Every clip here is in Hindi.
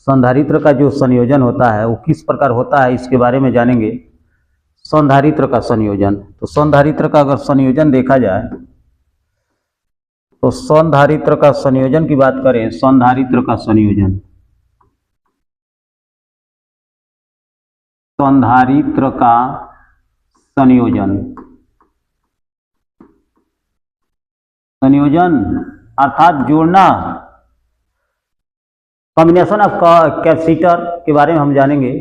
संधारित्र का जो संयोजन होता है वो किस प्रकार होता है इसके बारे में जानेंगे। संधारित्र का संयोजन, तो संधारित्र का अगर संयोजन देखा जाए तो संधारित्र का संयोजन की बात करें, संधारित्र का संयोजन, संधारित्र का संयोजन, संयोजन अर्थात जोड़ना, कॉम्बिनेशन ऑफ कैपेसिटर के बारे में हम जानेंगे,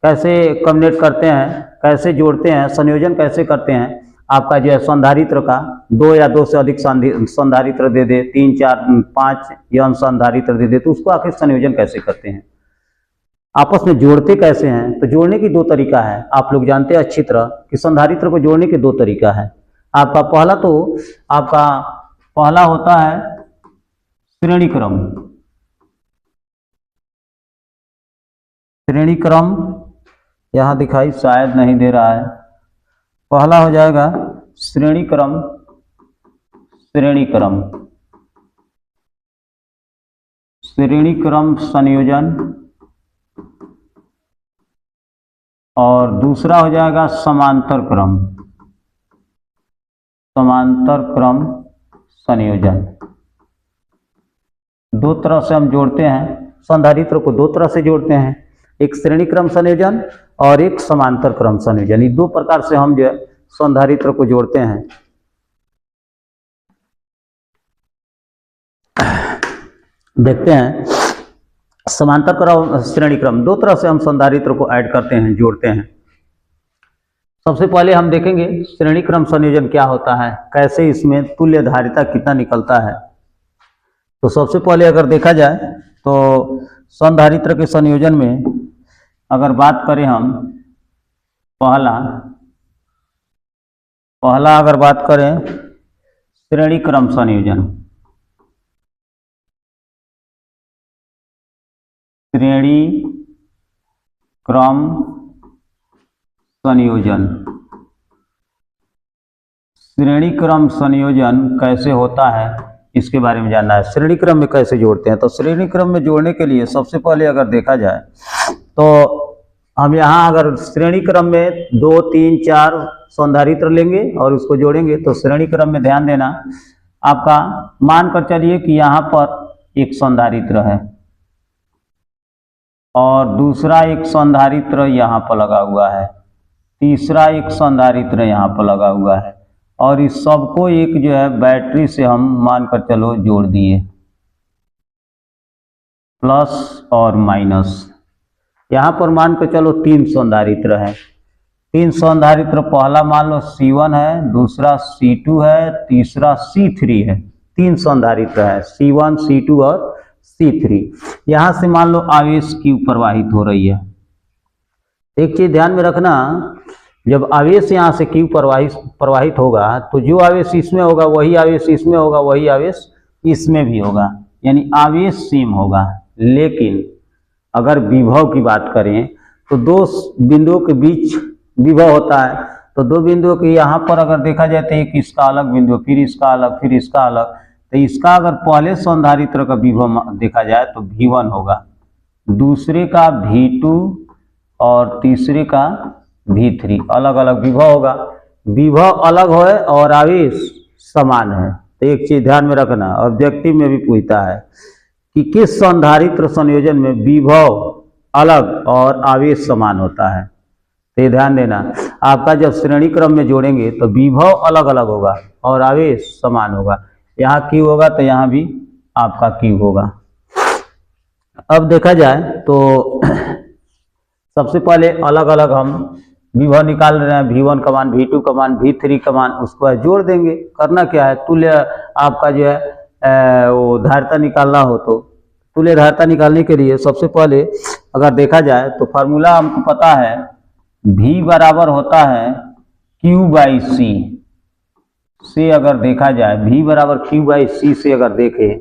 कैसे कम्युनिकेट करते हैं, कैसे जोड़ते हैं, संयोजन कैसे करते हैं। आपका जो है संधारित्र का 2 या 2 से अधिक संधारित्र दे दे, 3, 4, 5 या संधारित्र दे दे, तो उसको आखिर संयोजन कैसे करते हैं, आपस में जोड़ते कैसे हैं। तो जोड़ने की 2 तरीका है, आप लोग जानते हैं अच्छी तरह कि संधारित्र को जोड़ने के 2 तरीका है। आपका पहला होता है श्रेणी क्रम। श्रेणी क्रम यहां दिखाई शायद नहीं दे रहा है। पहला हो जाएगा श्रेणी क्रम, श्रेणी क्रम, श्रेणी क्रम संयोजन, और दूसरा हो जाएगा समांतर क्रम, समांतर क्रम संयोजन। 2 तरह से हम जोड़ते हैं संधारित्र को, 2 तरह से जोड़ते हैं, एक श्रेणी क्रम संयोजन और एक समांतर क्रम संयोजन। ये 2 प्रकार से हम जो है संधारित्र को जोड़ते हैं। देखते हैं समांतर क्रम, श्रेणी क्रम, 2 तरह से हम संधारित्र को ऐड करते हैं, जोड़ते हैं। सबसे पहले हम देखेंगे श्रेणी क्रम संयोजन क्या होता है, कैसे इसमें तुल्य धारिता कितना निकलता है। तो सबसे पहले अगर देखा जाए तो संधारित्र के संयोजन में अगर बात करें हम, पहला अगर बात करें श्रेणी क्रम संयोजन, श्रेणी क्रम संयोजन, श्रेणी क्रम संयोजन कैसे होता है इसके बारे में जानना है। श्रेणी क्रम में कैसे जोड़ते हैं, तो श्रेणी क्रम में जोड़ने के लिए सबसे पहले अगर देखा जाए तो हम यहाँ अगर श्रेणी क्रम में 2, 3, 4 संधारित्र लेंगे और उसको जोड़ेंगे, तो श्रेणी क्रम में ध्यान देना, आपका मान कर चलिए कि यहाँ पर एक संधारित्र है और दूसरा एक संधारित्र यहाँ पर लगा हुआ है, तीसरा एक संधारित्र यहाँ पर लगा हुआ है, और इस सबको एक जो है बैटरी से हम मानकर चलो जोड़ दिए, प्लस और माइनस। यहाँ पर मानकर चलो 3 संधारित्र है, 3 संधारित्र, पहला मान लो C1 है, दूसरा C2 है, तीसरा C3 है। 3 संधारित्र है, C1, C2 और C3। यहाँ से मान लो आवेश Q प्रवाहित हो रही है। एक चीज ध्यान में रखना, जब आवेश यहाँ से Q प्रवाहित होगा तो जो आवेश इसमें होगा वही आवेश इसमें होगा, वही आवेश इसमें भी होगा, यानी आवेश सेम होगा। लेकिन अगर विभव की बात करें तो 2 बिंदुओं के बीच विभव होता है, तो 2 बिंदुओं के यहाँ पर अगर देखा जाए तो एक इसका अलग बिंदु, फिर इसका अलग, फिर इसका अलग, तो इसका अगर पहले संधारित्र का विभव देखा जाए तो V1 होगा, दूसरे का V2 और तीसरे का V3, अलग अलग विभव होगा। विभव अलग है और आवेश समान है, तो एक चीज ध्यान में रखना, ऑब्जेक्टिव में भी पूछता है कि किस संधारित्र संयोजन में विभव अलग और आवेश समान होता है। तो ये ध्यान देना, आपका जब श्रेणी क्रम में जोड़ेंगे तो विभव अलग अलग होगा और आवेश समान होगा। यहाँ Q होगा तो यहाँ भी आपका Q होगा। अब देखा जाए तो सबसे पहले अलग अलग हम विभव निकाल रहे हैं, V1 का मान, V2 का मान, V3 का मान, उसको जोड़ देंगे। करना क्या है, तुल्य आपका जो है वो धारिता निकालना हो, तो तुल्य धारिता निकालने के लिए सबसे पहले अगर देखा जाए तो फार्मूला हमको पता है, V बराबर होता है Q/C से अगर देखा जाए, V बराबर Q/C से अगर देखें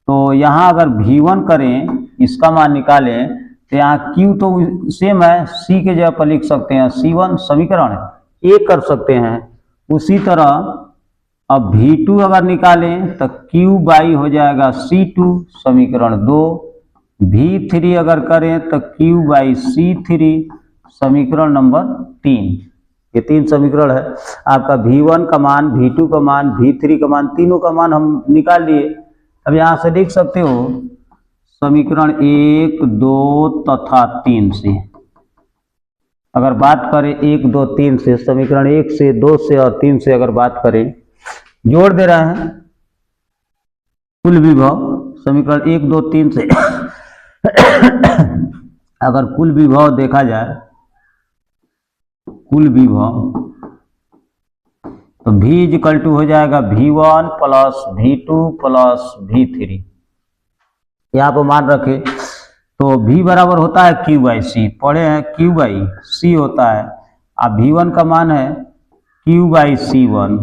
तो यहाँ अगर V1 करें, इसका मान निकालें, तो यहाँ Q तो सेम है, C के जगह पर लिख सकते हैं C1 समीकरण 1 कर सकते हैं। उसी तरह अब V2 अगर निकालें तो Q/, हो जाएगा C2 समीकरण 2, V3 अगर करें तो Q/C3 समीकरण नंबर 3। ये 3 समीकरण है। आपका V1 का मान, V2 का मान, V3 का मान, तीनों का मान हम निकाल लिए। अब यहाँ से देख सकते हो समीकरण 1, 2 तथा 3 से अगर बात करें, 1, 2, 3 से, समीकरण 1 से, 2 से और 3 से अगर बात करें, जोड़ दे रहे हैं कुल विभव समीकरण 1, 2, 3 से अगर कुल विभव देखा जाए, कुल विभव तो V इक्वल टू हो जाएगा V1 plus V2 plus V3। यहाँ पर मान रखे तो V बराबर होता है Q/C, पढ़े हैं Q/C होता है। अब V1 का मान है Q/C1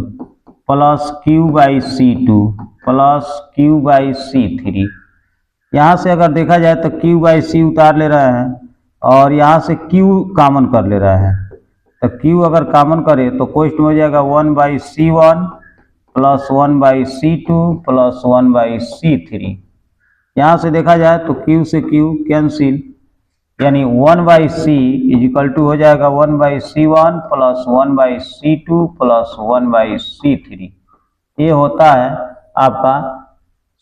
plus Q/C2 plus Q/C3। यहाँ से अगर देखा जाए तो Q/C उतार ले रहे हैं और यहाँ से Q कॉमन कर ले रहे हैं, तो Q अगर कॉमन करे तो कोष्ट में हो जाएगा 1/C1 plus 1/C2 plus 1/C3। यहाँ से देखा जाए तो Q से Q कैंसिल, यानी 1/C इजिकल टू हो जाएगा 1/C1 plus 1/C2 plus 1/C3। ये होता है आपका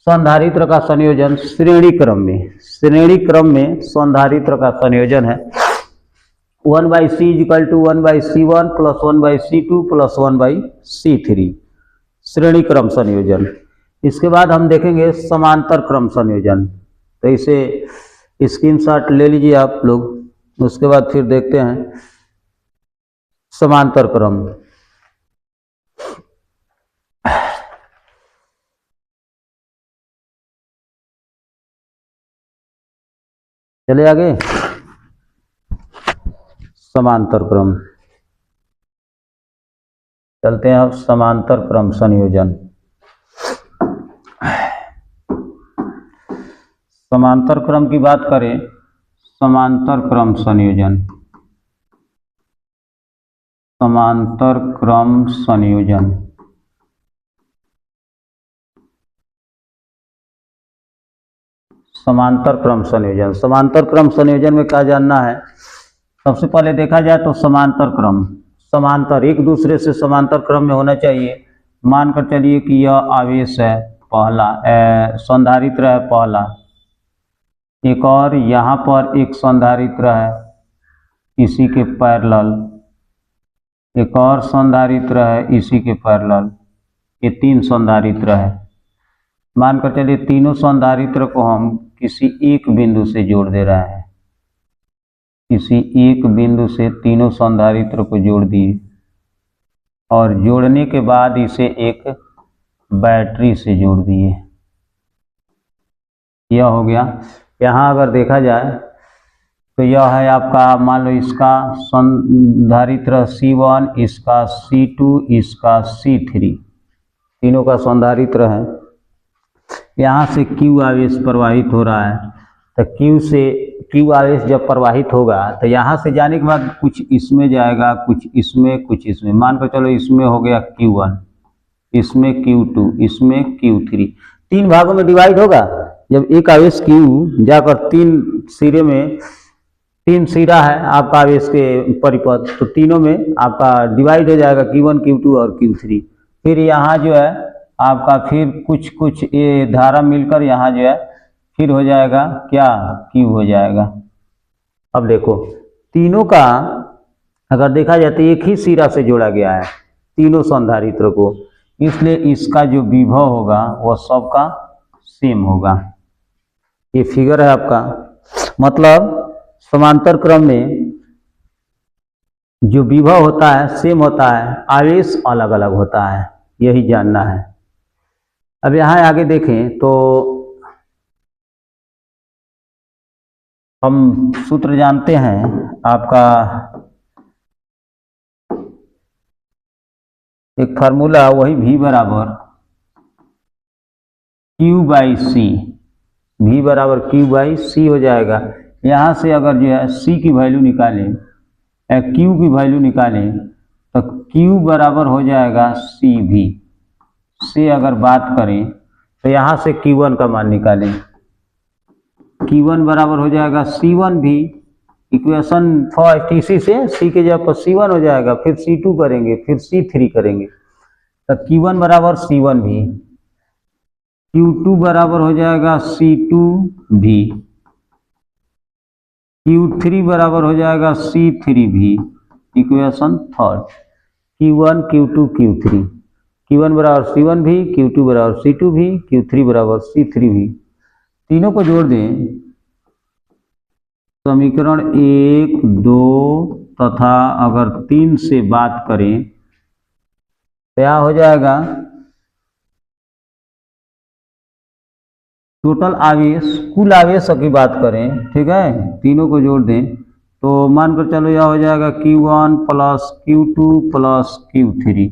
संधारित्र का संयोजन श्रेणी क्रम में। श्रेणी क्रम में संधारित्र का संयोजन है 1/C is equal to 1/C1 plus 1/C2 plus 1/C3, श्रेणी क्रम संयोजन। इसके बाद हम देखेंगे समांतर क्रम संयोजन। तो इसे स्क्रीनशॉट ले लीजिए आप लोग। उसके बाद फिर देखते हैं समांतर क्रम। चले आगे, समांतर क्रम चलते हैं। अब समांतर क्रम संयोजन, समांतर क्रम की बात करें, समांतर क्रम संयोजन, समांतर क्रम संयोजन समांतर क्रम संयोजन। समांतर क्रम संयोजन में क्या जानना है? सबसे पहले देखा जाए तो समांतर क्रम, समांतर एक दूसरे से समांतर क्रम में होना चाहिए। मानकर चलिए कि यह आवेश है पहला, संधारित्र है पहला, एक और यहाँ पर एक संधारित्र है इसी के पैरेलल, एक और संधारित्र है इसी के पैरेलल। ये 3 संधारित्र है। मानकर चलिए तीनों संधारित्र को हम किसी एक बिंदु से जोड़ दे रहे हैं, किसी एक बिंदु से तीनों संधारित्र को जोड़ दिए और जोड़ने के बाद इसे एक बैटरी से जोड़ दिए। यह हो गया। यहाँ अगर देखा जाए तो यह है आपका, मान लो इसका संधारित्र C1, इसका C2, इसका C3, तीनों का संधारित्र है। यहाँ से Q आवेश प्रवाहित हो रहा है, तो Q से Q आवेश जब प्रवाहित होगा तो यहाँ से जाने के बाद कुछ इसमें जाएगा, कुछ इसमें, कुछ इसमें। मान कर चलो इसमें हो गया Q1, इसमें Q2, इसमें Q3, 3 भागों में डिवाइड होगा। जब एक आवेश Q जाकर 3 सिरे में, 3 सिरा है आपका आवेश के परिपथ, तो तीनों में आपका डिवाइड हो जाएगा Q1, Q2 और Q3। फिर यहाँ जो है आपका फिर कुछ कुछ ये धारा मिलकर यहाँ जो है फिर हो जाएगा क्या, Q हो जाएगा। अब देखो तीनों का अगर देखा जाए तो एक ही सिरा से जोड़ा गया है तीनों संधारित्र को, इसलिए इसका जो विभव होगा वह सबका सेम होगा। ये फिगर है आपका, मतलब समांतर क्रम में जो विभव होता है सेम होता है, आवेश अलग अलग होता है, यही जानना है। अब यहाँ आगे देखें तो हम सूत्र जानते हैं आपका, एक फार्मूला वही V बराबर Q/C, V बराबर Q/C हो जाएगा। यहाँ से अगर जो है C की वैल्यू निकालें, Q की वैल्यू निकालें तो Q बराबर हो जाएगा CV से। अगर बात करें तो यहाँ से Q1 का मान निकालें, Q1 बराबर हो जाएगा C1 भी, इक्वेशन फर्स्ट इसी से C के जगह पर C1 हो जाएगा, फिर C2 करेंगे, फिर C3 करेंगे, तो Q1 बराबर C1 भी, Q2 बराबर हो जाएगा C2 भी, Q3 बराबर हो जाएगा C3 भी, equation third, Q1 Q2 Q3, Q1 बराबर C1 भी, Q2 बराबर C2 भी, Q3 बराबर C3 भी, तीनों को जोड़ दें, समीकरण 1, 2 तथा अगर 3 से बात करें तो क्या हो जाएगा, टोटल आवेश, कुल आवेश की बात करें, ठीक है, तीनों को जोड़ दें तो मानकर चलो यह हो जाएगा Q1 plus Q2 plus Q3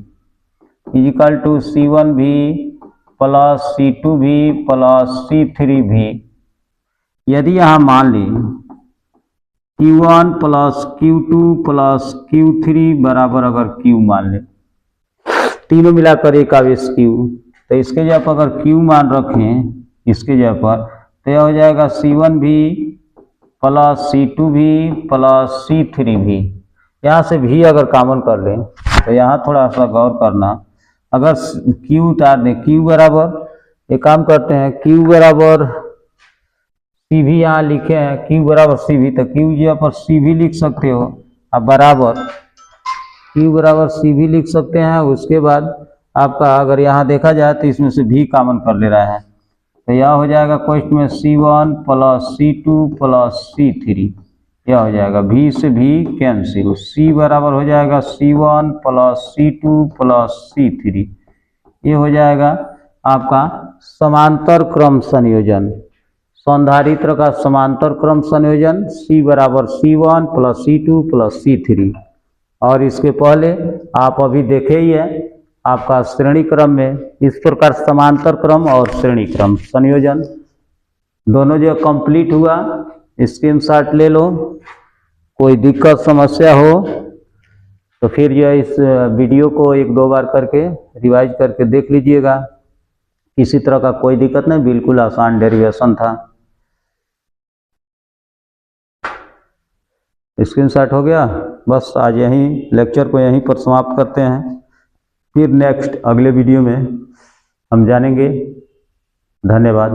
is equal to C1 भी प्लस C2 भी प्लस C3 भी। यदि यहाँ मान लें Q1 plus Q2 plus Q3 बराबर अगर Q मान लें, तीनों मिलाकर एक आवेश Q, तो इसके जगह पर अगर Q मान रखें इसके जगह पर, तो यह हो जाएगा C1 भी प्लस C2 भी प्लस C3 भी। यहाँ से भी अगर कॉमन कर लें तो यहाँ थोड़ा सा गौर करना, अगर Q उतार दें, Q बराबर एक काम करते हैं, Q बराबर C भी यहाँ लिखे हैं, Q बराबर C भी, तो Q जगह पर C भी लिख सकते हो, अब बराबर Q बराबर C भी लिख सकते हैं। उसके बाद आपका अगर यहाँ देखा जाए तो इसमें से भी कॉमन कर ले रहा है, तो यह हो जाएगा क्वेश्चन में C1 plus C2 plus C3, यह हो जाएगा भी से भी कैंसिल, C बराबर हो जाएगा C1 plus C2 plus C3, ये हो जाएगा आपका समांतर क्रम संयोजन, संधारित्र का समांतर क्रम संयोजन C बराबर C1 plus C2 plus C3। और इसके पहले आप अभी देखे ही है आपका श्रेणी क्रम में इस प्रकार समांतर क्रम और श्रेणी क्रम संयोजन दोनों जो कंप्लीट हुआ, स्क्रीनशॉट ले लो, कोई दिक्कत समस्या हो तो फिर जो इस वीडियो को 1-2 बार करके रिवाइज करके देख लीजिएगा, किसी तरह का कोई दिक्कत नहीं, बिल्कुल आसान डेरिवेशन था। स्क्रीनशॉट हो गया, बस आज यहीं लेक्चर को यहीं पर समाप्त करते हैं, फिर नेक्स्ट अगले वीडियो में हम जानेंगे। धन्यवाद।